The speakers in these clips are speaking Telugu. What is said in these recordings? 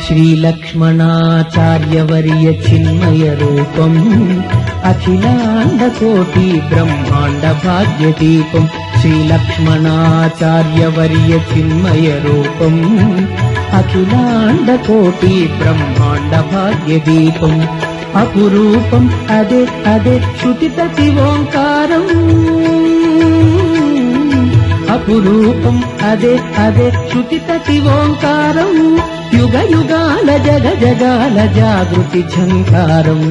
శ్రీలక్ష్మణాచార్యవర్య చిన్మయ రూపం అఖిలాండ కోటి బ్రహ్మాండ భాగ్యదీపం శ్రీలక్ష్మణాచార్యవర్య చిన్మయ రూపం అఖిలాండ కోటి బ్రహ్మాండ భాగ్యదీపం అపురూపం అదే అదే శృతిపతి ఓంకారం అపురూపం అదే అదే శృతిపతి ఓంకారం యుగ యుగాల జగ జగాల జాగృతి ఝంకారం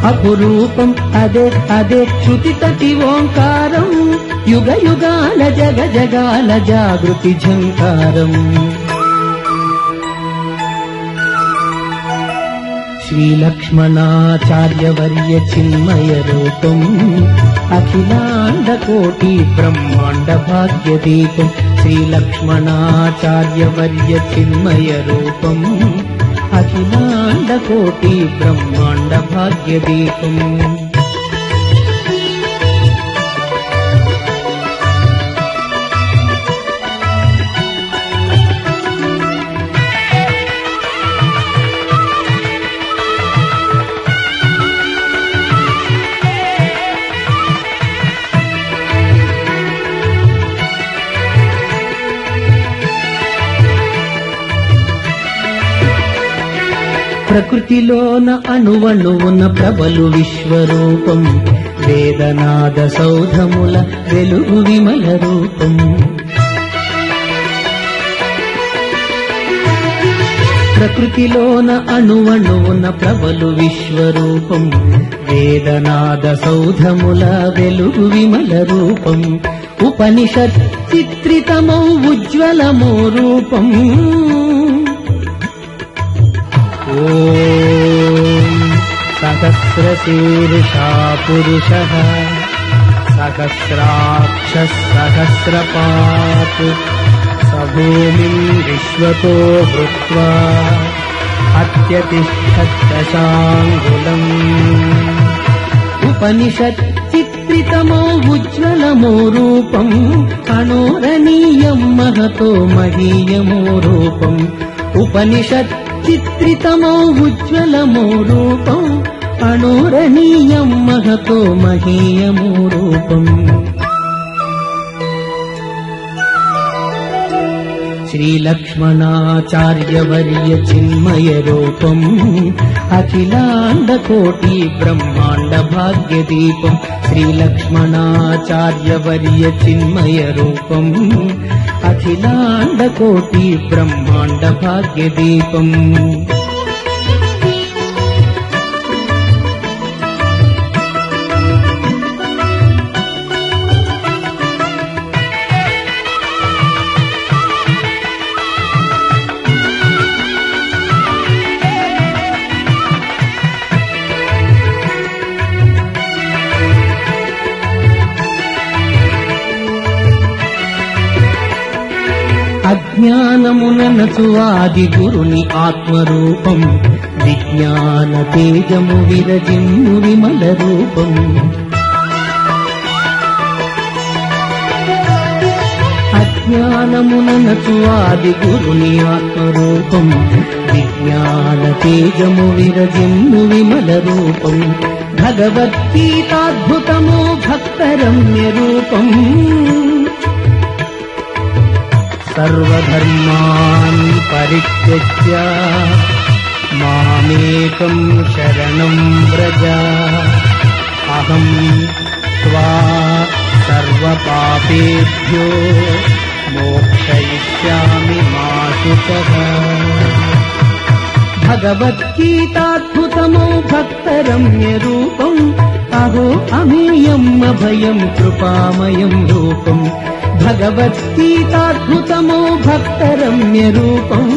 అపురూపం అదే అదే శృతిపతి ఓంకారం యుగ యుగాల జగ జగాల జాగృతి ఝంకారం శ్రీలక్ష్మణాచార్యవర్య చిన్మయ రూపం అఖిలాండ కోటి బ్రహ్మాండ భాగ్యదీపం శ్రీలక్ష్మణాచార్యవర్య చిన్మయ రూపం అఖిలాండ కోటి బ్రహ్మాండ భాగ్యదీపం ప్రకృతిలోన అణువణువున ప్రబలు విశ్వరూపం వేదనాద సౌధముల వెలుగు విమల రూపం ప్రకృతిలోన అణువణువున ప్రబలు విశ్వరూపం వేదనాద సౌధముల వెలుగు విమల రూపం ఉపనిషత్ చిత్రితమౌ ఉజ్వలమో రూపం సహస్రశీర్షా పురుషః సహస్రాక్షః సహస్రపాత్ సభూమిం విశ్వతో భృత్వా అత్యతిష్ఠద్దశాంగుళం ఉపనిషత్ చిత్రితమో ఉజ్వలమో రూపం అనోరణీయం మహతో మహీయమో రూపం ఉపనిషత్ చిత్రితమో ఉజ్వలమో రూపం అనోరణీయం మహతో మహీయమో రూపం శ్రీలక్ష్మణాచార్యవర్య చిన్మయ రూపం అఖిలాండ కోటి బ్రహ్మాండ భాగ్యదీపం శ్రీలక్ష్మణాచార్యవర్య చిన్మయ రూపం అఖిలాండ కోటి బ్రహ్మాండ భాగ్యదీపం అజ్ఞానముననచువాది గురుని ఆత్మరూపం విజ్ఞాన తేజము విరజిమ్ము విమల రూపం అజ్ఞానముననచువాది గురుని ఆత్మరూపం విజ్ఞాన తేజము విరజిమ్ము విమల రూపం భగవద్గీతాద్భుతమో భక్తరమ్య రూపం సర్వధర్మాన్ పరిత్యజ్య మామేకం శరణం వ్రజ అహం త్వా సర్వపాపేభ్యో మోక్షయిష్యామి మా శుచః భగవద్గీతాద్భుతమో భక్తరమ్య రూపం అహో అమేయం అభయం కృపామయం రూపం భగవద్గీతాద్భుతమో భక్తరమ్య రూపం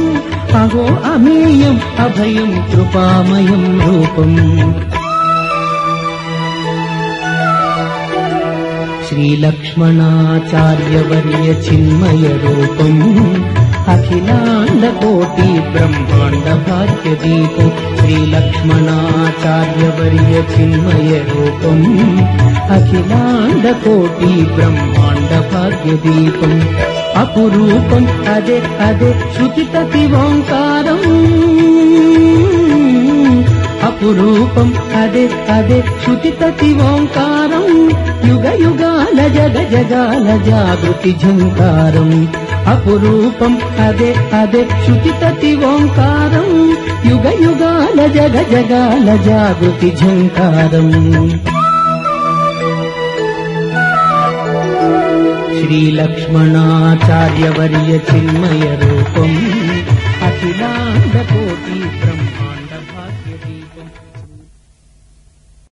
అహో అమేయం అభయం కృపామయం రూపం శ్రీలక్ష్మణాచార్యవర్య చిన్మయ రూపం అఖిలాండ కోటి బ్రహ్మాండ భాగ్యదీపం శ్రీలక్ష్మణాచార్యవర్య చిన్మయ రూపం అఖిలాండ కోటి బ్రహ్మాండ భాగ్యదీపం అపురూపం అదే అదే శృతిపతి ఓంకారం అపురూపం అదే అదే శృతితతి ఓంకారం యుగ యుగాల జగ జగాల జాగృతి ఝంకారం అపురూపం అదే అదే శృతితతి ఓంకారం యుగ యుగాల జగ జగాల జాగృతి ఝంకారం శ్రీ లక్ష్మణాచార్యవర్య చిన్మయ రూపం అఖిలాండ కోటి బ్రహ్మాండ